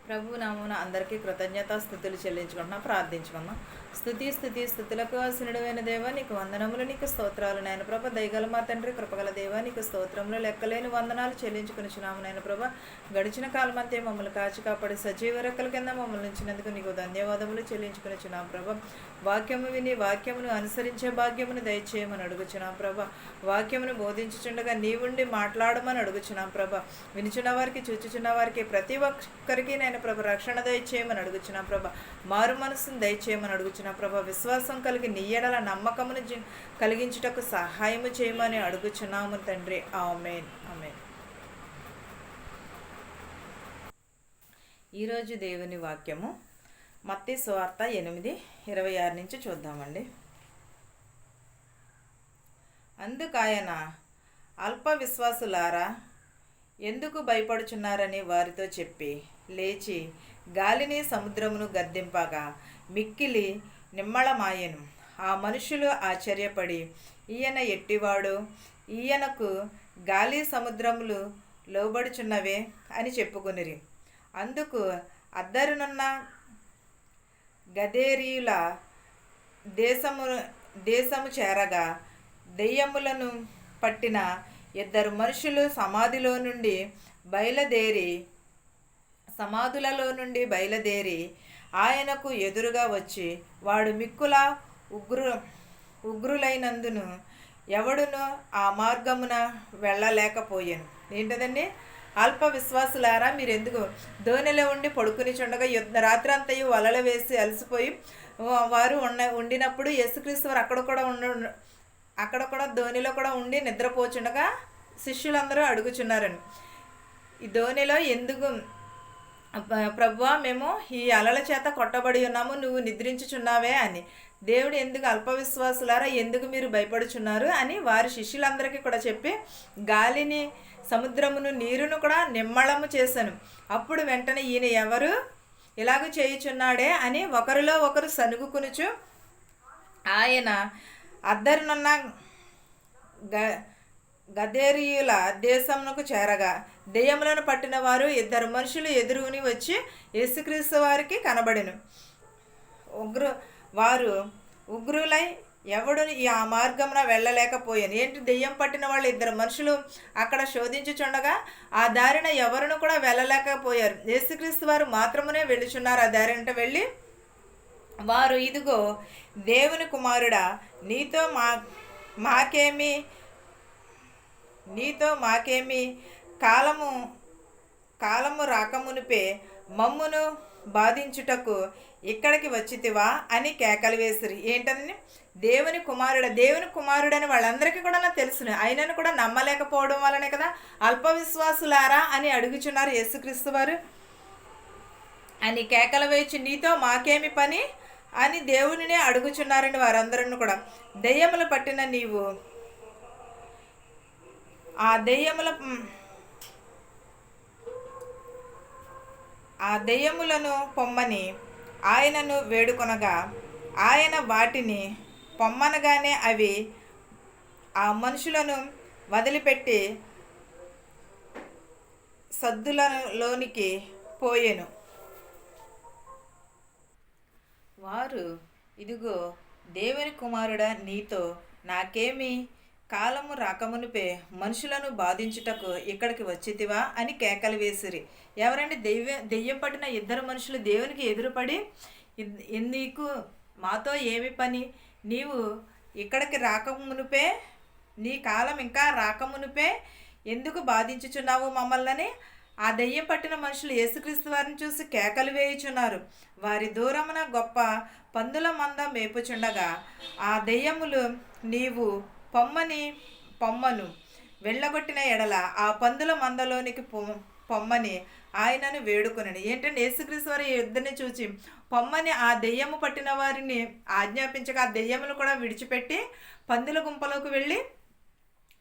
ప్రభు నామమున అందరికీ స్థుతులు చెల్లించుకుంటున్నాం, ప్రార్థించుకున్నాం. స్థుతులకు ఆసనుడైన దేవా నీకు వందనములు, నీకు స్తోత్రాలు. నాయన ప్రభ దయగల మా తండ్రి, కృపగల దేవా నీకు స్తోత్రములు, లెక్కలేని వందనాలు చెల్లించుకునిచున్నాము. నాయన ప్రభ గడిచిన కాలమంతే మమ్మల్ని కాచి కాపాడి సజీవ రెక్కల కింద మమ్మల్ని ఉంచినందుకు నీకు ధన్యవాదములు చెల్లించుకునిచున్నాం. ప్రభ వాక్యము విని వాక్యమును అనుసరించే భాగ్యమును దయచేయమని అడుగుచున్నాం. ప్రభ వాక్యమును బోధించుచుండగా నీవుండి మాట్లాడమని అడుగుచున్నాం. ప్రభ వినుచున్న వారికి, చూచుచున్న వారికి, ప్రతి ఒక్కరికి నేను ప్రభ రక్షణ దయచేయమని అడుగుచున్నాం. ప్రభ మారు మనసును దయచేయమని అడుగుచున్నాం. ప్రభ విశ్వాసం కలిగి నీ ఎడల నమ్మకమును కలిగించుటకు సహాయము చేయమని అడుగుచున్నాము తండ్రి. ఆమేన్ ఆమేన్. ఈరోజు దేవుని వాక్యము మత్తయి సువార్త 8:26 నుంచి చూద్దామండి. అందుకాయన అల్ప విశ్వాసులారా ఎందుకు భయపడుచున్నారని వారితో చెప్పి లేచి గాలిని సముద్రమును గద్దింపగా మిక్కిలి నిమ్మళమాయెను. ఆ మనుషులు ఆశ్చర్యపడి ఈయన ఎట్టివాడు, ఈయనకు గాలి సముద్రములు లోబడుచున్నవే అని చెప్పుకొనిరి. అందుకు అద్దరునున్న గదేరీయుల దేశము చేరగా దెయ్యములను పట్టిన 2 మనుషులు సమాధులలో నుండి బయలుదేరి ఆయనకు ఎదురుగా వచ్చి వాడు మిక్కుల ఉగ్రులైనందును ఎవడును ఆ మార్గమున వెళ్ళలేకపోయాను. ఏంటదండి? అల్ప విశ్వాసులారా మీరు ఎందుకు దోణిలో ఉండి పడుకుని చుండగా రాత్రంతయు వలలు వేసి అలసిపోయి వారు ఉండినప్పుడు యేసుక్రీస్తు వారు అక్కడ కూడా ధోనిలో కూడా ఉండి నిద్రపోచుండగా శిష్యులందరూ అడుగుచున్నారని, ఈ ధోనిలో ఎందుకు ప్రభువా మేము ఈ అలల చేత కొట్టబడి ఉన్నాము, నువ్వు నిద్రించుచున్నావే అని. దేవుడు ఎందుకు అల్పవిశ్వాసులారా ఎందుకు మీరు భయపడుచున్నారు అని వారి శిష్యులందరికీ కూడా చెప్పి గాలిని సముద్రమును నీరును కూడా నిమ్మళము చేశాను. అప్పుడు వెంటనే ఈయన ఎవరు ఇలాగ చేయుచున్నాడే అని ఒకరిలో ఒకరు సనుగుకునుచు ఆయన అద్దరునున్న గదేరీయుల దేశమునకు చేరగా దెయ్యములను పట్టిన వారు 2 మనుషులు ఎదురుని వచ్చి యేసుక్రీస్తు వారికి కనబడెను. వారు ఉగ్రులై ఎవడును ఆ మార్గమున వెళ్ళలేకపోయాను. ఏంటి? దెయ్యం పట్టిన వాళ్ళు 2 మనుషులు అక్కడ శోధించుచుండగా ఆ దారిన ఎవరును కూడా వెళ్ళలేకపోయారు. యేసుక్రీస్తు వారు మాత్రమునే వెళ్ళుచున్నారు. ఆ దారిన వెళ్ళి వారు, ఇదిగో దేవుని కుమారుడా, నీతో మాకేమి కాలము రాకమునిపే మమ్మును బాధించుటకు ఇక్కడికి వచ్చితివా అని కేకలు వేసిరి. ఏంటని? దేవుని కుమారుడని వాళ్ళందరికీ కూడా నాకు తెలుసును, అయినను కూడా నమ్మలేకపోవడం వల్లనే కదా అల్ప విశ్వాసులారా అని అడుగుచున్నారు యేసుక్రీస్తు వారు అని కేకలు వేచి నీతో మాకేమి పని అని దేవునినే అడుగుచున్నారని వారందరూ కూడా. దెయ్యములు పట్టిన నీవు ఆ దెయ్యములను పొమ్మని ఆయనను వేడుకొనగా ఆయన వాటిని పొమ్మనగానే అవి ఆ మనుషులను వదిలిపెట్టి సద్దులలోనికి పోయెను. వారు, ఇదిగో దేవుని కుమారుడా, నీతో నాకేమి కాలము రాకమునిపే మనుషులను బాధించుటకు ఇక్కడికి వచ్చితివా అని కేకలు వేసిరి. ఎవరండి? దెయ్యం పట్టిన 2 మనుషులు దేవునికి ఎదురుపడి, నీకు మాతో ఏమి పని, నీవు ఇక్కడికి రాకమునిపే, నీ కాలం ఇంకా రాకమునిపే ఎందుకు బాధించుచున్నావు మమ్మల్ని? ఆ దెయ్యం పట్టిన మనుషులు యేసుక్రీస్తు వారిని చూసి కేకలు వేయుచున్నారు. వారి దూరమున గొప్ప పందుల మంద మేపుచుండగా ఆ దెయ్యములు నీవు పొమ్మను వెళ్ళగొట్టిన ఎడల ఆ పందుల మందలోనికి పొమ్మని ఆయనను వేడుకొనని. ఏంటంటే యేసుక్రీస్తు వారి యుద్ధని చూచి పొమ్మని ఆ దెయ్యము పట్టిన వారిని ఆజ్ఞాపించగా ఆ దెయ్యములు కూడా విడిచిపెట్టి పందుల గుంపులోకి వెళ్ళి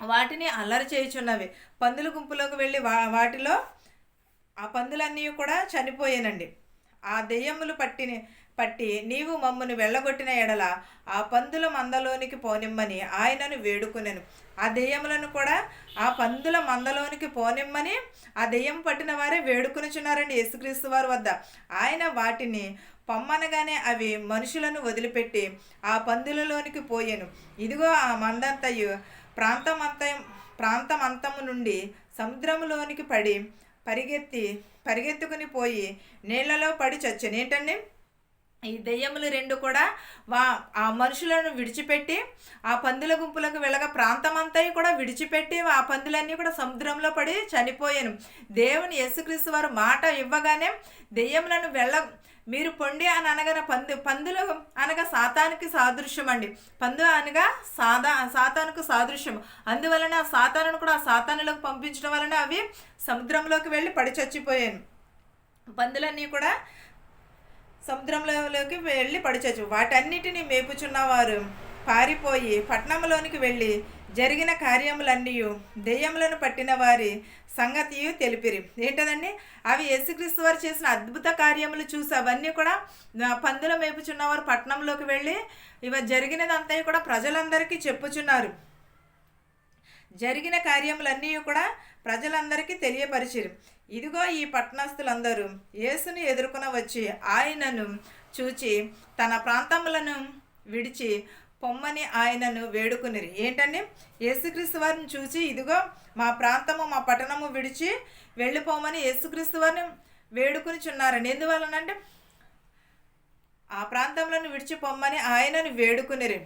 వాటిని అల్లరి చేయుచున్నవి. పందుల గుంపులోకి వెళ్ళి వాటిలో ఆ పందులన్నీ కూడా చనిపోయానండి. ఆ దెయ్యములు పట్టి నీవు మమ్మను వెళ్ళగొట్టిన ఎడల ఆ పందుల మందలోనికి పోనిమ్మని ఆయనను వేడుకునెను. ఆ దెయ్యములను కూడా ఆ పందుల మందలోనికి పోనిమ్మని ఆ దెయ్యం పట్టిన వారే వేడుకొనుచున్నారండి యేసుక్రీస్తు వారి వద్ద. ఆయన వాటిని పొమ్మనగానే అవి మనుషులను వదిలిపెట్టి ఆ పందులలోనికి పోయెను. ఇదిగో ఆ మందంతయు ప్రాంతమంతము నుండి సముద్రములోనికి పడి పరిగెత్తుకుని పోయి నీళ్లలో పడి చచ్చెను. ఏంటండి, ఈ దెయ్యములు రెండు కూడా ఆ మనుషులను విడిచిపెట్టి ఆ పందుల గుంపులకు వెళ్ళగా ప్రాంతమంతా కూడా విడిచిపెట్టి ఆ పందులన్నీ కూడా సముద్రంలో పడి చనిపోయాను. దేవుని యేసుక్రీస్తు వారు మాట ఇవ్వగానే దెయ్యములను మీరు పొండి అని అనగా పందులు అనగా సాతానికి సాదృశ్యం అండి. పందు అనగా సాతానుకు సాదృశ్యం. అందువలన ఆ సాతానును కూడా ఆ సాతానులోకి పంపించడం వలన అవి సముద్రంలోకి వెళ్ళి పడి చచ్చిపోయాను. పందులన్నీ కూడా సముద్రంలోకి వెళ్ళి పడిచచ్చు. వాటన్నిటిని మేపుచున్నవారు పారిపోయి పట్టణంలోనికి వెళ్ళి జరిగిన కార్యములన్నీ దెయ్యములను పట్టిన వారి సంగతియు తెలిపిరి. ఏంటదండి, అవి యేసుక్రీస్తు వారు చేసిన అద్భుత కార్యములు చూసి అవన్నీ కూడా పందుల మేపుచున్నవారు పట్టణంలోకి వెళ్ళి జరిగినదంతా కూడా ప్రజలందరికీ చెప్పుచున్నారు. జరిగిన కార్యములన్నీ కూడా ప్రజలందరికీ తెలియపరిచిరు. ఇదిగో ఈ పట్టణస్థులందరూ యేసుని ఎదుర్కొన వచ్చి ఆయనను చూచి తన ప్రాంతములను విడిచి పొమ్మని ఆయనను వేడుకునిరి. ఏంటండి, యేసుక్రీస్తు వారిని చూసి ఇదిగో మా ప్రాంతము మా పట్టణము విడిచి వెళ్ళిపోమని యేసుక్రీస్తు వారిని వేడుకునిచున్నారండి. ఎందువలనంటే ఆ ప్రాంతంలో విడిచిపోమ్మని ఆయనను వేడుకునిరి.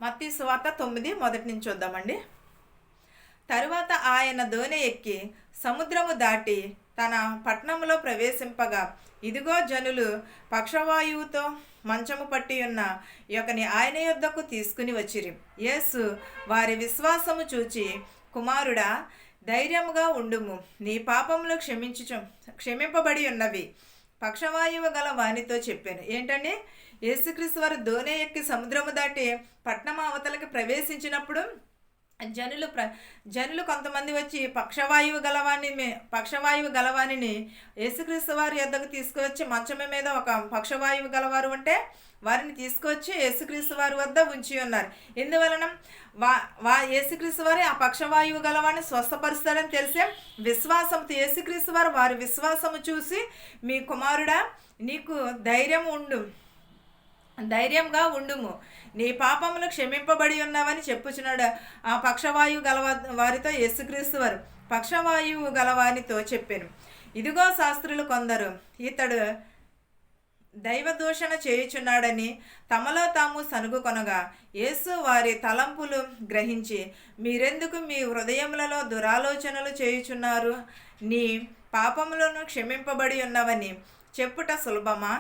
మత్తయి సువార్త 9 మొదటి నుంచి చూద్దామండి. తరువాత ఆయన దోణి ఎక్కి సముద్రము దాటి తన పట్టణములో ప్రవేశింపగా ఇదిగో జనులు పక్షవాయువుతో మంచము పట్టి ఉన్న యొక్కని ఆయన యొద్దకు తీసుకుని వచ్చిరి. యేసు వారి విశ్వాసము చూచి, కుమారుడా, ధైర్యముగా ఉండుము, నీ పాపములు క్షమింపబడి ఉన్నవి, పక్షవాయువు గల వానితో చెప్పాను. ఏంటండి, యేసుక్రీస్తు వారు దోణి ఎక్కి సముద్రము దాటి పట్టణం అవతలకి ప్రవేశించినప్పుడు జనులు కొంతమంది వచ్చి పక్షవాయువు గలవాణిని యేసుక్రీస్తు వారి యొద్దకు తీసుకువచ్చి మంచమే మీద ఒక పక్షవాయువు గలవారు ఉంటే వారిని తీసుకొచ్చి యేసుక్రీస్తు వారి వద్ద ఉంచి ఉన్నారు. ఎందువలన యేసుక్రీస్తు వారి ఆ పక్షవాయువు గలవాడిని స్వస్థపరుస్తారని తెలిసే విశ్వాసంతో యేసుక్రీస్తు వారు వారి విశ్వాసము చూసి, మీ కుమారుడా, నీకు ధైర్యంగా ఉండుము, నీ పాపములు క్షమింపబడి ఉన్నావని చెప్పుచున్నాడు. ఆ పక్షవాయువు వారితో యేసుక్రీస్తు వారు పక్షవాయువు గలవానితో చెప్పాను. ఇదిగో శాస్త్రులు కొందరు ఇతడు దైవదూషణ చేయుచున్నాడని తమలో తాము సనుగుకొనగా యేసు వారి తలంపులు గ్రహించి, మీరెందుకు మీ హృదయములలో దురాలోచనలు చేయుచున్నారు? నీ పాపములను క్షమింపబడి ఉన్నవని చెప్పుట సులభమా?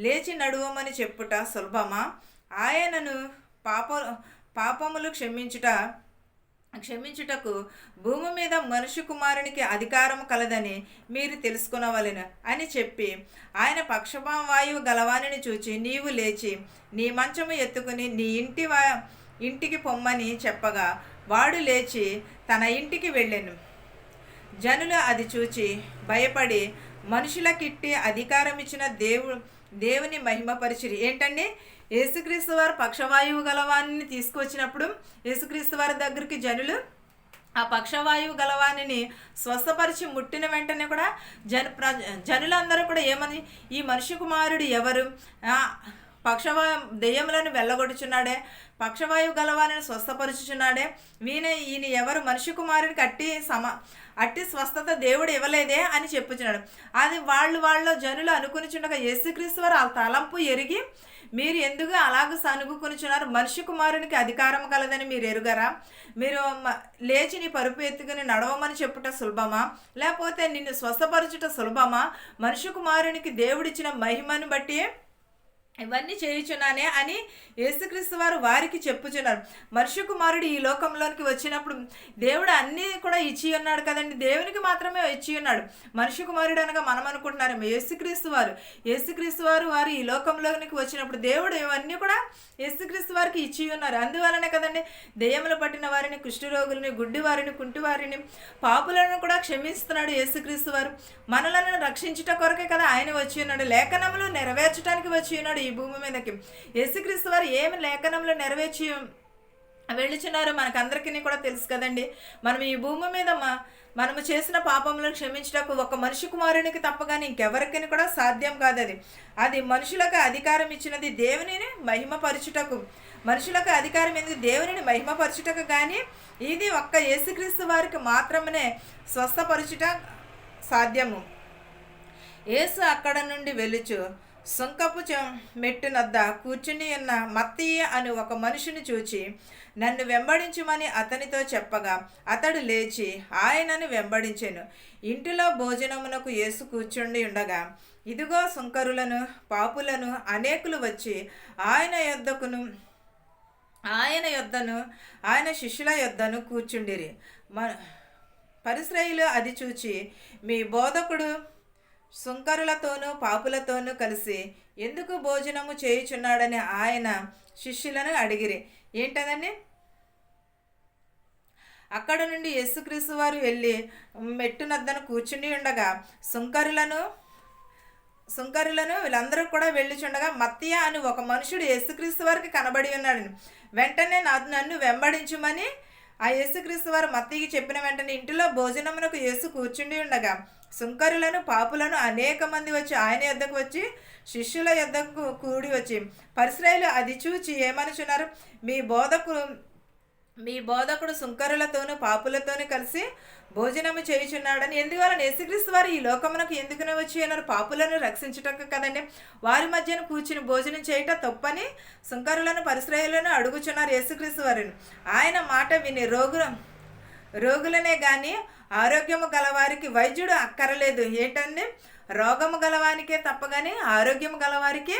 లేచి నడువమని చెప్పుట సులభమా? ఆయనను పాపములు క్షమించుటకు భూమి మీద మనుష్య కుమారునికి అధికారము కలదని మీరు తెలుసుకునవలెను అని చెప్పి ఆయన పక్షవాయువు గలవానిని చూచి, నీవు లేచి నీ మంచము ఎత్తుకుని నీ ఇంటికి పొమ్మని చెప్పగా వాడు లేచి తన ఇంటికి వెళ్ళెను. జనులు అది చూచి భయపడి మనుషులకిట్టి అధికారం ఇచ్చిన దేవుని మహిమపరిచిరి. ఏంటండి, యేసుక్రీస్తు వారు పక్షవాయువు గలవాణిని తీసుకొచ్చినప్పుడు యేసుక్రీస్తు వారి దగ్గరికి జనులు ఆ పక్షవాయువు గలవాణిని స్వస్థపరిచి ముట్టిన వెంటనే కూడా జనులందరూ కూడా ఏమని, ఈ మనిషి కుమారుడు ఎవరు? దెయ్యములను వెళ్ళగొడుచున్నాడే, పక్షవాయువు గలవాణిని స్వస్థపరుచుచున్నాడే, ఈయన ఎవరు? మనిషి కుమారుడికి అట్టి స్వస్థత దేవుడు ఇవ్వలేదే అని చెప్పుచున్నాడు. అది వాళ్ళు జనులు అనుకునిచుండగా యేసుక్రీస్తు వారు ఆ తలంపు ఎరిగి, మీరు ఎందుకు అలాగ సనుగుకొనిచున్నారు? మనిషి కుమారునికి అధికారం కలదని మీరు ఎరుగరా? మీరు లేచి నీ పరుపు ఎత్తుకుని నడవమని చెప్పుట సులభమా, లేకపోతే నిన్ను స్వస్థపరచుట సులభమా? మనిషి కుమారునికి దేవుడిచ్చిన మహిమను బట్టి ఇవన్నీ చేయుచున్నానే అని యేసుక్రీస్తు వారు వారికి చెప్పుచున్నారు. మనుష్య కుమారుడు ఈ లోకంలోనికి వచ్చినప్పుడు దేవుడు అన్నీ కూడా ఇచ్చి ఉన్నాడు కదండి, దేవునికి మాత్రమే ఇచ్చి ఉన్నాడు. మనుష్య కుమారుడు అనగా మనం అనుకుంటున్నారు యేసుక్రీస్తు వారు ఈ లోకంలోనికి వచ్చినప్పుడు దేవుడు ఇవన్నీ కూడా యేసుక్రీస్తు వారికి ఇచ్చి ఉన్నారు. అందువలనే కదండి దెయ్యములు పట్టిన వారిని, కుష్ఠరోగులని, గుడ్డి వారిని, కుంటి వారిని, పాపులను కూడా క్షమిస్తున్నాడు యేసుక్రీస్తు వారు. మనలను రక్షించుట కొరకే కదా ఆయన వచ్చి ఉన్నాడు. లేఖనములు నెరవేర్చడానికి వచ్చి ఉన్నాడు ఈ భూమి మీదకి. యేసుక్రీస్తు వారు ఏమి లేఖనంలో నెరవేర్చి వెళ్ళుచున్నారు మనకందరికీ కూడా తెలుసు కదండి. మనం ఈ భూమి మీద మనము చేసిన పాపములను క్షమించటకు ఒక మనిషి కుమారునికి తప్పగాని ఇంకెవరికి కూడా సాధ్యం కాదు. అది మనుషులకు అధికారం ఇచ్చినది దేవునిని మహిమపరచుటకు. మనుషులకు అధికారం ఎందుకు? దేవునిని మహిమపరచుటకు. కానీ ఇది ఒక్క యేసుక్రీస్తు వారికి మాత్రమే స్వస్థపరచుట సాధ్యము. యేసు అక్కడ నుండి వెలుచు సుంకపు మెట్టునద్ద కూర్చుని ఉన్న మత్తయి అని ఒక మనిషిని చూచి నన్ను వెంబడించుమని అతనితో చెప్పగా అతడు లేచి ఆయనను వెంబడించెను. ఇంటిలో భోజనమునకు యేసు కూర్చుండి ఉండగా ఇదిగో సుంకరులను, పాపులను అనేకులు వచ్చి ఆయన యొద్దను ఆయన శిష్యుల యొద్దను కూర్చుండిరి. పరిసయ్యులు అది చూచి మీ బోధకుడు సుంకరులతోనూ పాపులతోనూ కలిసి ఎందుకు భోజనము చేయుచున్నాడని ఆయన శిష్యులను అడిగిరి. ఏంటదండి? అక్కడ నుండి యేసుక్రీస్తు వారు వెళ్ళి మెట్టునద్దను కూర్చుని ఉండగా సుంకరులను వీళ్ళందరూ కూడా వెళ్ళిచుండగా మత్తయి అని ఒక మనుషుడు యేసుక్రీస్తు వారికి కనబడి ఉన్నాడు. వెంటనే నన్ను వెంబడించుమని ఆ యేసుక్రీస్తు వారు మత్తయికి చెప్పిన వెంటనే ఇంటిలో భోజనమునకు యేసు కూర్చుండి ఉండగా సుంకరులను, పాపులను అనేక మంది వచ్చి ఆయన యొద్దకు వచ్చి శిష్యుల యొద్దకు కూడి వచ్చి పరిసయ్యులు అది చూచి ఏమనుచున్నారు? మీ బోధకుడు సుంకరులతోనూ పాపులతోనూ కలిసి భోజనము చేయుచున్నాడని. ఎందువలన? యేసుక్రీస్తు వారు ఈ లోకమునకు ఎందుకునే వచ్చి ఉన్నారు? పాపులను రక్షించటకు కదండి. వారి మధ్యన కూర్చుని భోజనం చేయటం తప్పని సుంకరులను, పరిసయ్యులను అడుగుచున్నారు యేసుక్రీస్తు వారిని. ఆయన మాట విని రోగులనే కానీ ఆరోగ్యము గలవారికి వైద్యుడు అక్కరలేదు. ఏంటండి? రోగము గలవానికే తప్పగాని ఆరోగ్యము గలవారికి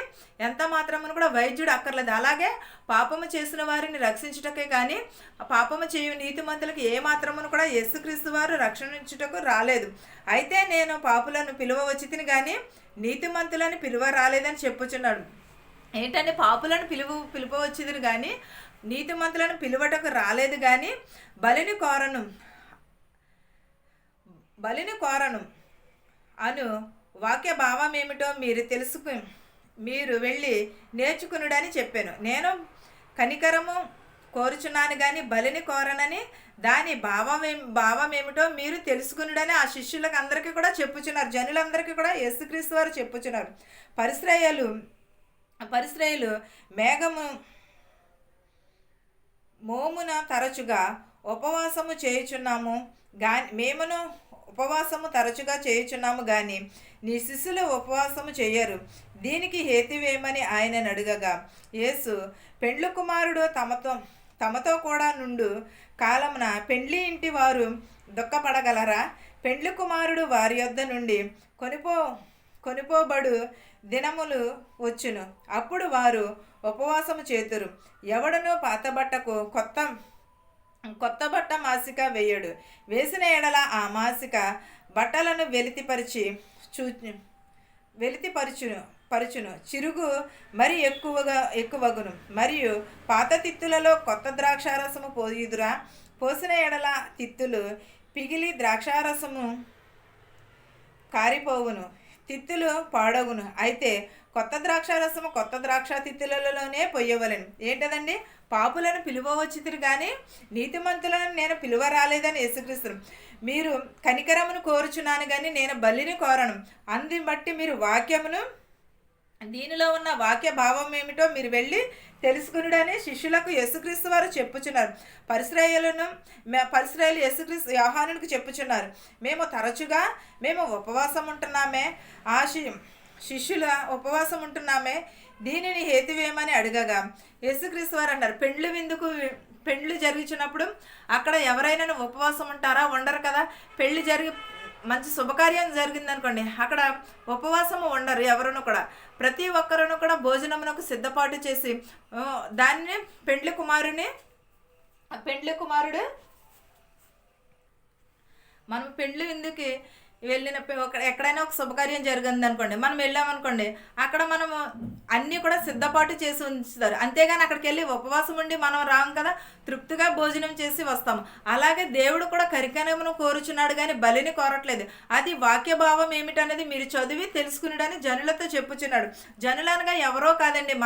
ఎంత మాత్రమును కూడా వైద్యుడు అక్కర్లేదు. అలాగే పాపము చేసిన వారిని రక్షించుటకే కానీ పాపము చేయు నీతిమంతులకు ఏ మాత్రమును కూడా యేసుక్రీస్తు వారు రక్షించుటకు రాలేదు. అయితే నేను పాపులను పిలువవచ్చితిని కానీ నీతిమంతులను పిలువ రాలేదని చెప్పుచున్నాడు. ఏంటంటే పాపులను పిలువవచ్చితిని కానీ నీతిమంతులను పిలువటకు రాలేదు. కానీ బలిని కోరను అను వాక్య భావం ఏమిటో మీరు వెళ్ళి నేర్చుకునుడని చెప్పాను. నేను కనికరము కోరుచున్నాను కానీ బలిని కోరనని దాని భావం ఏమిటో మీరు తెలుసుకునుడని ఆ శిష్యులకు అందరికీ కూడా చెప్పుచున్నారు. జనులందరికీ కూడా యేసుక్రీస్తు వారు చెప్పుచున్నారు. పరిసయ్యులు మోమున తరచుగా ఉపవాసము చేయుచున్నాము తరచుగా చేయుచున్నాము కానీ నీ శిష్యులు ఉపవాసము చేయరు. దీనికి హేతువేమని ఆయనను అడగగా యేసు పెండ్లి కుమారుడు తమతో కూడా నుండు కాలమున పెండ్లి ఇంటి వారు దుఃఖపడగలరా? పెండ్లి కుమారుడు వారి యొద్ద నుండి కొనిపోబడు దినములు వచ్చును. అప్పుడు వారు ఉపవాసము చేతురు. ఎవడనూ పాత బట్టకు కొత్త బట్ట మాసిక వేయడు. వేసిన ఎడల ఆ మాసిక బట్టలను వెలితిపరచును. చిరుగు మరి ఎక్కువగును. మరియు పాత తిత్తులలో కొత్త ద్రాక్షారసము పోసిన ఎడల తిత్తులు పిగిలి ద్రాక్షారసము కారిపోవును, తిత్తులు పాడగును. అయితే కొత్త ద్రాక్షారసము కొత్త ద్రాక్ష తిత్తులలోనే పొయ్యవలను. ఏంటదండి? పాపులను పిలువవచ్చితిరి కానీ నీతిమంతులను నేను పిలువ రాలేదని యేసుక్రీస్తు. మీరు కనికరమును కోరుచున్నాను కానీ నేను బలిని కోరను. అందుని బట్టి మీరు దీనిలో ఉన్న వాక్య భావం ఏమిటో మీరు వెళ్ళి తెలుసుకునుడని శిష్యులకు యేసుక్రీస్తు వారు చెప్పుచున్నారు. పరిసయ్యులు యోహానునికి చెప్పుచున్నారు. మేము ఉపవాసం ఉంటున్నామే, శిష్యుల ఉపవాసం ఉంటున్నామే, దీనిని హేతువేమని అడగగా యేసుక్రీస్తు వారు అన్నారు, పెండ్లు జరుగుచున్నప్పుడు అక్కడ ఎవరైనా ఉపవాసం ఉంటారా? ఉండరు కదా. మంచి శుభకార్యం జరిగిందనుకోండి, అక్కడ ఉపవాసము ఉండరు ఎవరును కూడా. ప్రతి ఒక్కరును కూడా భోజనమునకు సిద్ధపాటు చేసి దాన్ని పెండ్లి కుమారుడు మనం పెండ్లి విందుకి వెళ్ళిన ఎక్కడైనా ఒక శుభకార్యం జరిగింది అనుకోండి, మనం వెళ్ళామనుకోండి, అక్కడ మనము అన్నీ కూడా సిద్ధపాటు చేసి ఉంచుతారు. అంతేగాని అక్కడికి వెళ్ళి ఉపవాసం ఉండి మనం రాం కదా, తృప్తిగా భోజనం చేసి వస్తాము. అలాగే దేవుడు కూడా కరికనమును కోరుచున్నాడు కానీ బలిని కోరట్లేదు. అది వాక్య భావం ఏమిటనేది మీరు చదివి తెలుసుకున్నాడని జనులతో చెప్పుచున్నాడు. జనులనగా ఎవరో కాదండి,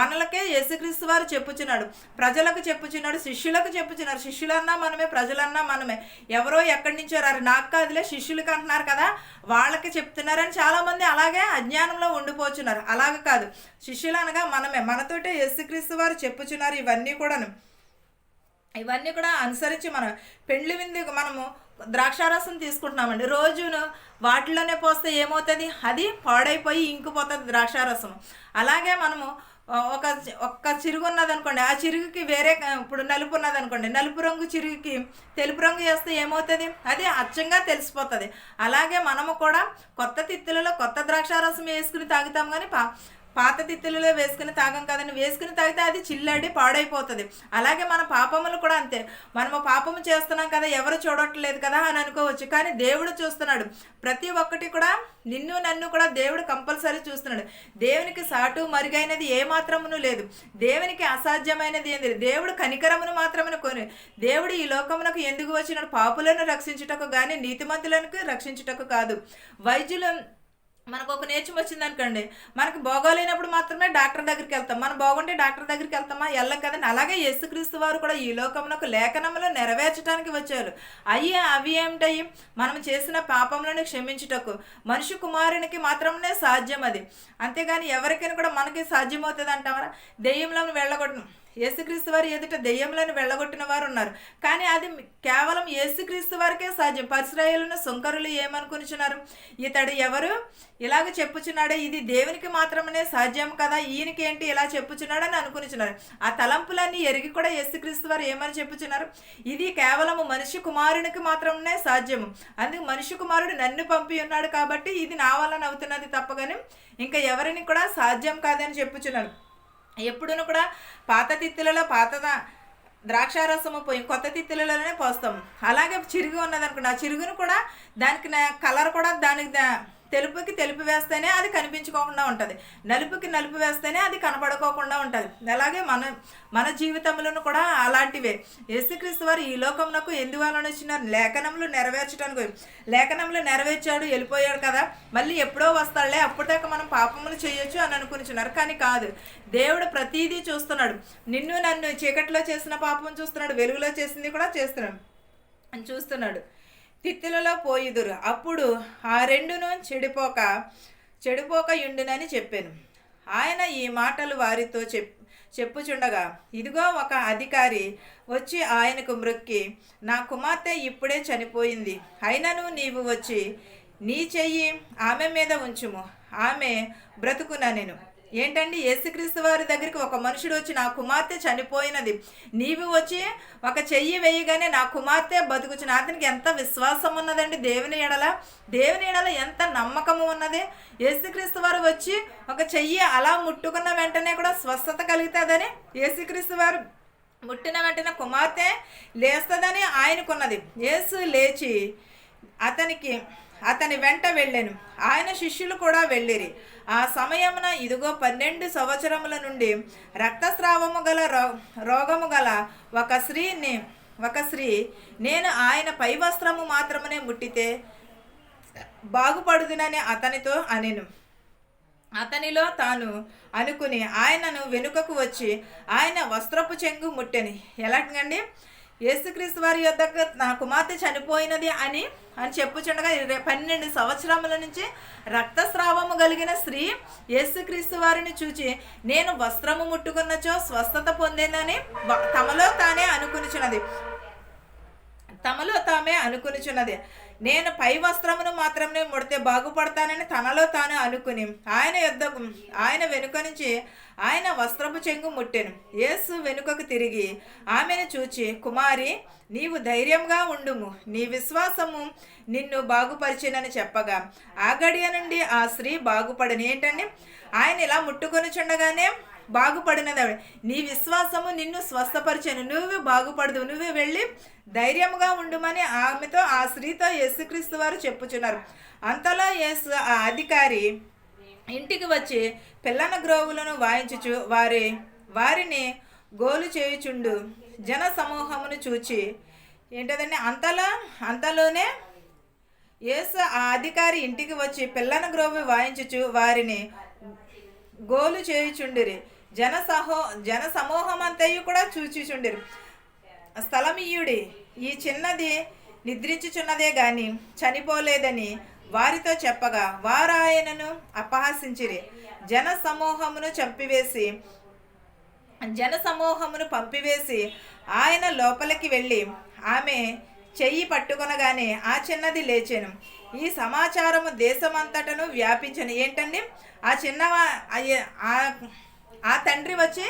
మనలకే యేసుక్రీస్తు వారు చెప్పుచున్నాడు, ప్రజలకు చెప్పుచున్నాడు, శిష్యులకు చెప్పుచున్నాడు. శిష్యులన్నా మనమే, ప్రజలన్నా మనమే. ఎవరో ఎక్కడి నుంచో రారు, నాకు కాదులే శిష్యులకి అంటున్నారు కదా, వాళ్ళకి చెప్తున్నారని చాలామంది అలాగే అజ్ఞానంలో ఉండిపోతున్నారు. అలాగే కాదు, శిష్యులు అనగా మనమే, మనతోటే యేసుక్రీస్తు వారు చెప్పుచున్నారు. ఇవన్నీ కూడా అనుసరించి మనం పెండ్లి విందుకు మనము ద్రాక్షారసం తీసుకుంటున్నామండి. రోజును వాటిలోనే పోస్తే ఏమవుతుంది, అది పాడైపోయి ఇంకిపోతుంది ద్రాక్షారసం. అలాగే మనము ఒక్క చిరుగు ఉన్నదనుకోండి, ఆ చిరుగుకి వేరే ఇప్పుడు నలుపు ఉన్నదనుకోండి, నలుపు రంగు చిరుగుకి తెలుపు రంగు వేస్తే ఏమవుతుంది, అది అచ్చంగా తెలిసిపోతుంది. అలాగే మనము కూడా కొత్త తిత్తులలో కొత్త ద్రాక్షారసం వేసుకుని తాగుతాం కానీ పాత తిత్తులలో వేసుకుని తాగం కదండి. వేసుకుని తాగితే అది చిల్లడి పాడైపోతుంది. అలాగే మన పాపములు కూడా అంతే. మనము పాపము చేస్తున్నాం కదా, ఎవరు చూడట్లేదు కదా అని అనుకోవచ్చు, కానీ దేవుడు చూస్తున్నాడు. ప్రతి ఒక్కటి కూడా నిన్ను నన్ను కూడా దేవుడు కంపల్సరీ చూస్తున్నాడు. దేవునికి సాటు మరుగైనది ఏమాత్రమును లేదు. దేవునికి అసాధ్యమైనది ఏంది. దేవుడు కనికరమును మాత్రమును కొని దేవుడు ఈ లోకమునకు ఎందుకు వచ్చినాడు, పాపులను రక్షించుటకు కానీ నీతిమంతులను రక్షించుటకు కాదు. వైద్యులు మనకు ఒక నేర్చం వచ్చింది అనుకోండి, మనకు బాగోలేనప్పుడు మాత్రమే డాక్టర్ దగ్గరికి వెళ్తాం. మనం బాగుంటే డాక్టర్ దగ్గరికి వెళ్తామా, వెళ్ళం కదండి. అలాగే యేసుక్రీస్తు వారు కూడా ఈ లోకమునకు లేఖనములు నెరవేర్చడానికి వచ్చారు. అవి ఏమిటయి, మనం చేసిన పాపములను క్షమించుటకు. మనిషి కుమారునికి మాత్రమే సాధ్యం అది. అంతేగాని ఎవరికైనా కూడా మనకి సాధ్యమవుతుంది అంటారా? దెయ్యంలను వెళ్ళగొట్టను. యేసుక్రీస్తు వారి ఎదుట దెయ్యములను వెళ్ళగొట్టిన వారు ఉన్నారు, కానీ అది కేవలం యేసుక్రీస్తు వారికే సాధ్యం. పరిసరాయులను సుంకరులు ఏమనుకునిచున్నారు, ఇతడు ఎవరు ఇలాగ చెప్పుచున్నాడే, ఇది దేవునికి మాత్రమే సాధ్యం కదా, ఈయనకి ఏంటి ఇలా చెప్పుచున్నాడు అని అనుకునిచున్నారు. ఆ తలంపులన్నీ ఎరిగి కూడా యేసుక్రీస్తు వారు ఏమని చెప్పుచున్నారు, ఇది కేవలము మనిషి కుమారునికి మాత్రమే సాధ్యము. అందుకు మనిషి కుమారుడు నన్ను పంపి ఉన్నాడు కాబట్టి ఇది నా వలన అవుతున్నది తప్పగాని ఇంకా ఎవరిని కూడా సాధ్యం కాదని చెప్పుచున్నారు. ఎప్పుడును కూడా పాత తిత్తులలో ద్రాక్షారసము పోయి కొత్త తిత్తులలోనే పోస్తాము. అలాగే చిరుగు ఉన్నదనుకోండి, ఆ చిరుగును కూడా దానికి కలర్ కూడా దానికి తెలుపుకి తెలుపు వేస్తేనే అది కనిపించుకోకుండా ఉంటుంది, నలుపుకి నలుపు వేస్తేనే అది కనపడుకోకుండా ఉంటుంది. అలాగే మన జీవితంలోనూ కూడా అలాంటివే. యేసుక్రీస్తు వారు ఈ లోకమునకు ఎందువలన వచ్చినారు, లేఖనములు నెరవేర్చడానికి. లేఖనములు నెరవేర్చాడు, వెళ్ళిపోయాడు కదా, మళ్ళీ ఎప్పుడో వస్తాడులే, అప్పటిదాకా మనం పాపములు చేయొచ్చు అని అనుకునిచున్నారు. కానీ కాదు, దేవుడు ప్రతీదీ చూస్తున్నాడు. నిన్ను నన్ను చీకటిలో చేసిన పాపం చూస్తున్నాడు, వెలుగులో చేసింది కూడా చూస్తున్నాడు. తిత్తులలో పోయిదురు, అప్పుడు ఆ రెండును చెడిపోక యుండునని చెప్పాను. ఆయన ఈ మాటలు వారితో చెప్పుచుండగా ఇదిగో ఒక అధికారి వచ్చి ఆయనకు మ్రొక్కి, నా కుమార్తె ఇప్పుడే చనిపోయింది, అయినను నీవు వచ్చి నీ చెయ్యి ఆమె మీద ఉంచుము, ఆమె బ్రతుకునెను. ఏంటండి, యేసుక్రీస్తు వారి దగ్గరికి ఒక మనుషుడు వచ్చి, నా కుమార్తె చనిపోయినది, నీవు వచ్చి ఒక చెయ్యి వేయగానే నా కుమార్తె బతుకుచున్న. అతనికి ఎంత విశ్వాసం ఉన్నదండి దేవుని ఎడల ఎంత నమ్మకము ఉన్నది. యేసుక్రీస్తు వారు వచ్చి ఒక చెయ్యి అలా ముట్టుకున్న వెంటనే కూడా స్వస్థత కలుగుతుందని, యేసుక్రీస్తు వారు ముట్టిన వెంటనే కుమార్తె లేస్తుందని ఆయనకున్నది. యేసు లేచి అతని వెంట వెళ్ళాను, ఆయన శిష్యులు కూడా వెళ్ళిరి. ఆ సమయమున ఇదిగో 12 సంవత్సరముల నుండి రక్తస్రావము గల రోగము గల ఒక స్త్రీ నేను ఆయన పై వస్త్రము మాత్రమే ముట్టితే బాగుపడుదునని అతనితో అనెను. అతనిలో తాను అనుకుని ఆయనను వెనుకకు వచ్చి ఆయన వస్త్రపు చెంగు ముట్టెని. ఎలాగండి, యేసుక్రీస్తు వారి యొద్దకు నా కుమార్తె చనిపోయినది అని చెప్పుచుండగా 12 సంవత్సరముల నుంచి రక్తస్రావము కలిగిన స్త్రీ యేసుక్రీస్తు వారిని చూచి నేను వస్త్రము ముట్టుకున్నచో స్వస్థత పొందేనని తమలో తామే అనుకునిచున్నది. నేను పై వస్త్రమును మాత్రమే ముడితే బాగుపడతానని తనలో తాను అనుకుని ఆయన వెనుక నుంచి ఆయన వస్త్రపు చెంగు ముట్టెను. యేసు వెనుకకు తిరిగి ఆమెను చూచి, కుమారి, నీవు ధైర్యంగా ఉండుము, నీ విశ్వాసము నిన్ను బాగుపరిచినని చెప్పగా ఆ గడియ నుండి ఆ స్త్రీ బాగుపడని. ఏంటండి, ఆయన ఇలా ముట్టుకొని బాగుపడినది. నీ విశ్వాసము నిన్ను స్వస్థపరిచాను, నువ్వు బాగుపడదు, నువ్వు వెళ్ళి ధైర్యంగా ఉండుమని ఆమెతో, ఆ స్త్రీతో యేసుక్రీస్తు వారు చెప్పుచున్నారు. అంతలో యేసు ఆ అధికారి ఇంటికి వచ్చి పిల్లన గ్రోవులను వాయించుచు వారిని గోలు చేయుచుండు జన సమూహమును చూచి, ఏంటదండి, అంతలోనే యేసు ఆ అధికారి ఇంటికి వచ్చి పిల్లన గ్రోవు వాయించుచు వారిని గోలు చేయుచుండిరి. జన సమూహం అంతయు కూడా చూచిచుండిరి. స్థలమియుడి, ఈ చిన్నది నిద్రించుచున్నదే గాని చనిపోలేదని వారితో చెప్పగా వారు ఆయనను అపహాసించిరి. జన సమూహమును పంపివేసి ఆయన లోపలికి వెళ్ళి ఆమె చెయ్యి పట్టుకొనగానే ఆ చిన్నది లేచెను. ఈ సమాచారము దేశమంతటను వ్యాపించను. ఏంటండి, ఆ తండ్రి వచ్చి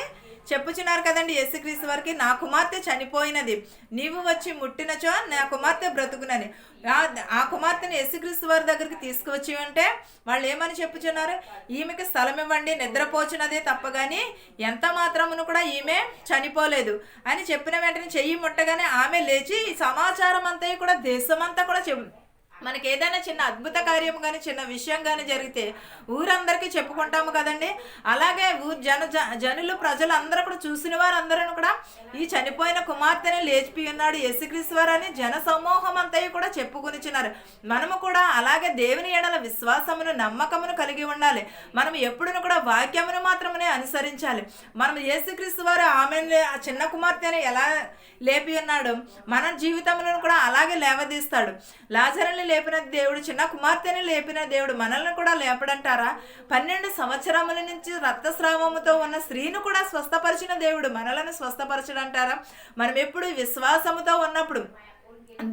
చెప్పుచున్నారు కదండి యేసుక్రీస్తు వారికి, నా కుమార్తె చనిపోయినది, నీవు వచ్చి ముట్టినచో నా కుమార్తె బ్రతుకునని. ఆ కుమార్తెను యేసుక్రీస్తు వారి దగ్గరికి తీసుకువచ్చి ఉంటే వాళ్ళు ఏమని చెప్పుచున్నారు, ఈమెకి స్థలం ఇవ్వండి, నిద్రపోచున్నదే తప్ప కానీ ఎంత మాత్రమును కూడా ఈమె చనిపోలేదు అని చెప్పిన వెంటనే చెయ్యి ముట్టగానే ఆమె లేచి ఈ సమాచారం అంతా కూడా దేశమంతా కూడా మనకి ఏదైనా చిన్న అద్భుత కార్యం కానీ చిన్న విషయం కానీ జరిగితే ఊరందరికీ చెప్పుకుంటాము కదండి. అలాగే జనులు ప్రజలు అందరూ కూడా చూసిన వారందరూ కూడా ఈ చనిపోయిన కుమార్తెని లేచిపోయి ఉన్నాడు యేసుక్రీస్తు వారు అని జన సమూహం అంతా కూడా చెప్పుకొనిచున్నారు. మనము కూడా అలాగే దేవుని ఎడల విశ్వాసమును నమ్మకమును కలిగి ఉండాలి. మనం ఎప్పుడును కూడా వాక్యమును మాత్రమే అనుసరించాలి. మనం యేసుక్రీస్తు వారు ఆమె ఆ చిన్న కుమార్తెని ఎలా లేపి ఉన్నాడు, మన జీవితంలో కూడా అలాగే లేవదీస్తాడు. లాజరుని లేపిన దేవుడు చిన్న కుమార్తెని లేపిన దేవుడు మనల్ని కూడా లేపడంటారా? 12 సంవత్సరముల నుంచి రక్తస్రావముతో ఉన్న స్త్రీని కూడా స్వస్థపరిచిన దేవుడు మనలను స్వస్థపరచడంటారా? మనం ఎప్పుడు విశ్వాసముతో ఉన్నప్పుడు,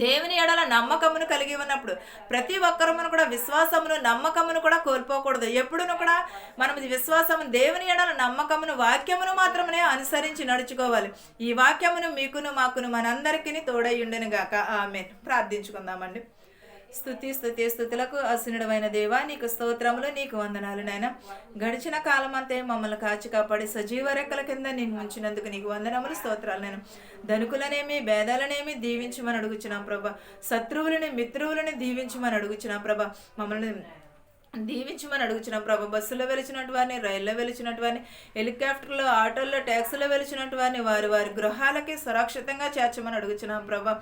దేవుని ఎడల నమ్మకమును కలిగి ఉన్నప్పుడు, ప్రతి ఒక్కరమును కూడా విశ్వాసమును నమ్మకమును కూడా కోల్పోకూడదు. ఎప్పుడును కూడా మనం విశ్వాసము, దేవుని ఎడల నమ్మకమును, వాక్యమును మాత్రమే అనుసరించి నడుచుకోవాలి. ఈ వాక్యమును మీకును మాకును మనందరికీ తోడై ఉండెను గాక. ఆమేన్. ప్రార్థించుకుందామండి. స్తుతులకు అసునుడమైన దేవా, నీకు స్తోత్రములు, నీకు వందనాలు నాయన. గడిచిన కాలం అంతే మమ్మల్ని కాచి కాపాడి సజీవ రెక్కల కింద నేను ఉంచినందుకు నీకు వందనములు, స్తోత్రాలు నేను. ధనుకులనేమి భేదాలనేమి దీవించమని అడుగుచున్నాం ప్రభా. శత్రువులని మిత్రువులని దీవించమని అడుగుచున్నాం ప్రభా. మమ్మల్ని దీవించమని అడుగుచున్నాం ప్రభా. బస్సులో వెలిచినట్టు వారిని, రైల్లో వెలిచినట్టు వారిని, హెలికాప్టర్లో, ఆటోల్లో, ట్యాక్సీలో వెలిచినట్టు వారిని వారి గృహాలకి సురక్షితంగా చేర్చమని అడుగుచున్నాం ప్రభా.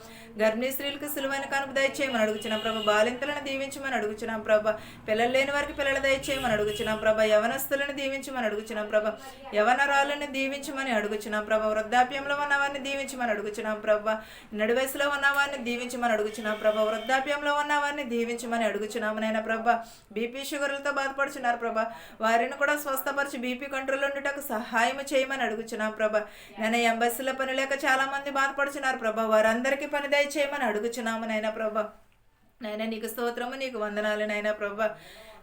గర్భిణీ స్త్రీలకు సులువైన కనుక దయచేయమని అడుగుచున్నాం ప్రభా. బాలింతలను దీవించమని అడుగుచున్నాం ప్రభా. పిల్లలు లేని వారికి పిల్లలు దయచేయమని అడుగుచున్నాం ప్రభా. యవనస్తులను దీవించమని అడుగుచున్నాం ప్రభా. యవనరాళ్ళని దీవించమని అడుగుచున్నాం ప్రభా. వృద్ధాప్యంలో ఉన్నవారిని దీవించమని అడుగుచున్నాం ప్రభా. నడి వయసులో ఉన్నవారిని దీవించమని అడుగుచున్నాం ప్రభా. వృద్ధాప్యంలో ఉన్నవారిని దీవించమని అడుగుచున్నాము నైనా ప్రభా. బీపీ షుగర్లతో బాధపడుచున్నారు ప్రభా. వారిని కూడా స్వస్థపరిచి బీపీ కంట్రోల్ ఉండుటకు సహాయం చేయమని అడుగుచున్నాం ప్రభా. నేను ఎంబసీలో పని లేక చాలా మంది బాధపడుచున్నారు ప్రభా. వారందరికీ పని దయచేయమని అడుగుచున్నాము నైనా ప్రభా. నైనా నీకు స్తోత్రము, నీకు వందనాలు నైనా ప్రభా.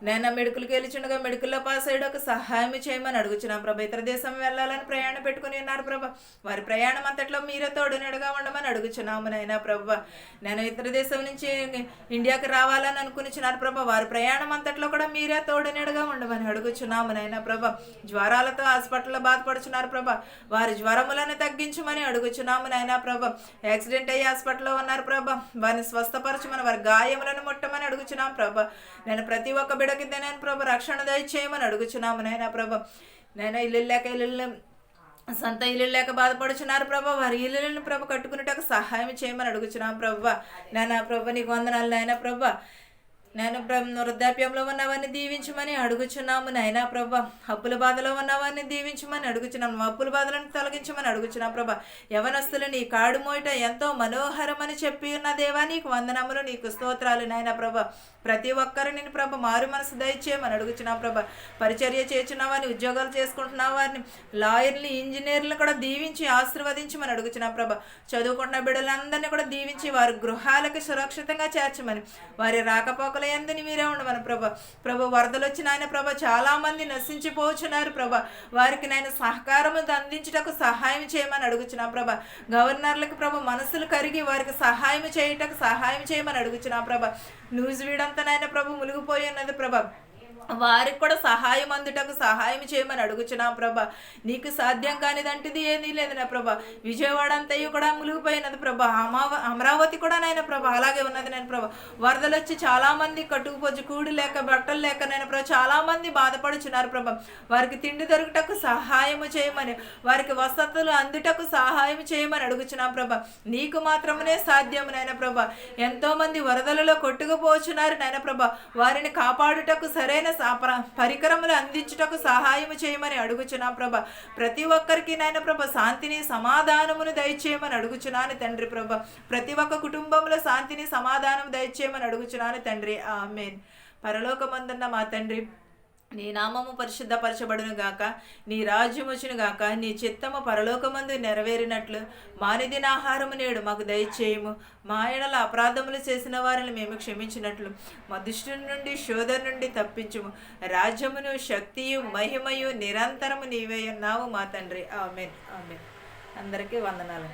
నేను మెడికల్కి వెళ్ళిచుండగా మెడికల్లో పాస్ అయ్యేటకు సహాయం చేయమని అడుగుచున్నాం ప్రభా. ఇతర దేశం వెళ్ళాలని ప్రయాణం పెట్టుకుని ఉన్నారు ప్రభా. వారి ప్రయాణం అంతట్లో మీరే తోడునడుగా ఉండమని అడుగుచున్నాము నైనా ప్రభా. నేను ఇతర దేశం నుంచి ఇండియాకి రావాలని అనుకునిచున్నారు ప్రభా. వారి ప్రయాణం అంతట్లో కూడా మీరే తోడునడుగా ఉండమని అడుగుచున్నాము నైనా ప్రభా. జ్వరాలతో హాస్పిటల్లో బాధపడుచున్నారు ప్రభా. వారి జ్వరములను తగ్గించమని అడుగుచున్నాము నైనా ప్రభా. యాక్సిడెంట్ అయ్యి హాస్పిటల్లో ఉన్నారు ప్రభా. వారిని స్వస్థపరచమని, వారి గాయములను ముట్టమని అడుగుచున్నాం ప్రభా. నేను ప్రతి ఒక్క బిడకి నేను ప్రభా రక్షణ దయచేయమని అడుగుచున్నాము నైనా ప్రభా. నేను సొంత ఇల్లు లేక బాధపడుచున్నారు ప్రభా. వారి ఇల్లులను ప్రభ కట్టుకునేటకు సహాయం చేయమని అడుగుచున్నాం ప్రభా. నాయనా ప్రభా, నీకు వందనాలు నాయనా ప్రభా. నేను వృద్ధాప్యంలో ఉన్నవారిని దీవించమని అడుగుచున్నాము నాయనా ప్రభా. అప్పుల బాధలో ఉన్నవారిని దీవించమని అడుగుచున్నాము. అప్పుల బాధలను తొలగించమని అడుగుచున్నాం ప్రభా. యవనస్తులు నీ కాడు మోయట ఎంతో మనోహరమని చెప్పి ఉన్న దేవా, నీకు వందనములు, నీకు స్తోత్రాలు నాయనా ప్రభా. ప్రతి ఒక్కరిని ప్రభ మారు మనసు దయచేయమని అడుగుచున్నాం ప్రభా. పరిచర్య చేస్తున్న వారిని, ఉద్యోగాలు చేసుకుంటున్న వారిని, లాయర్ని, ఇంజనీర్లను కూడా దీవించి ఆశీర్వదించమని అడుగుచున్నాం ప్రభా. చదువుకుంటున్న బిడ్డలందరినీ కూడా దీవించి వారి గృహాలకు సురక్షితంగా చేర్చమని, వారి రాకపోకల యందు మీరే ఉండమని ప్రభా. వరదలు వచ్చిన ఆయన ప్రభా, చాలా మంది నశించిపోచున్నారు ప్రభా. వారికి నేను సహకారం అందించుటకు సహాయం చేయమని అడుగుచున్నాం ప్రభా. గవర్నర్లకు ప్రభా మనసులు కరిగి వారికి సహాయం చేయమని అడుగుచున్నాం ప్రభా. న్యూస్ వీడంతా నాయన ప్రభు మునిగిపోయి ఉన్నది ప్రభా. వారికి కూడా సహాయం అందుటకు సహాయం చేయమని అడుగుచున్నాం ప్రభా. నీకు సాధ్యం కానిదంటిది ఏదీ లేదు నా ప్రభా. విజయవాడ అంతయు కూడా మునిగిపోయినది ప్రభా. అమరావతి కూడా నాయన ప్రభా అలాగే ఉన్నది నేను ప్రభా. వరదలు వచ్చి చాలా మంది కట్టుకుపోచ్చు, కూడి లేక బట్టలు లేక నేను ప్రభా చాలా మంది బాధపడుచున్నారు ప్రభా. వారికి తిండి దొరుకుటకు సహాయం చేయమని, వారికి వసతులు అందుటకు సహాయం చేయమని అడుగుచున్నాం ప్రభా. నీకు మాత్రమే సాధ్యం నాయన ప్రభా. ఎంతో మంది వరదలలో కొట్టుకుపోచున్నారు నాయన ప్రభా. వారిని కాపాడుటకు సరైన పరికరములు అందించుటకు సహాయం చేయమని అడుగుచున్నాం ప్రభా. ప్రతి ఒక్కరికి నాయన ప్రభా శాంతిని సమాధానమును దయచేయమని అడుగుచున్నాను తండ్రి ప్రభా. ప్రతి ఒక్క కుటుంబంలో శాంతిని సమాధానం దయచేయమని అడుగుచున్నాను తండ్రి. ఆమేన్. పరలోకమందున్న మా తండ్రి, నీ నామము పరిశుద్ధపరచబడును గాక, నీ రాజ్యం వచ్చును గాక, నీ చిత్తము పరలోకమందు నెరవేరినట్లు మానిదిన ఆహారము నేడు మాకు దయచేయము. మా ఎడల అపరాధములు చేసిన వారిని మేము క్షమించినట్లు మా దుష్టుల నుండి, శోధన నుండి తప్పించుము. రాజ్యమును, శక్తియు, మహిమయు నిరంతరము నీవే ఉన్నావు మా తండ్రి. ఆమేన్. ఆమేన్. అందరికీ వందనాలు.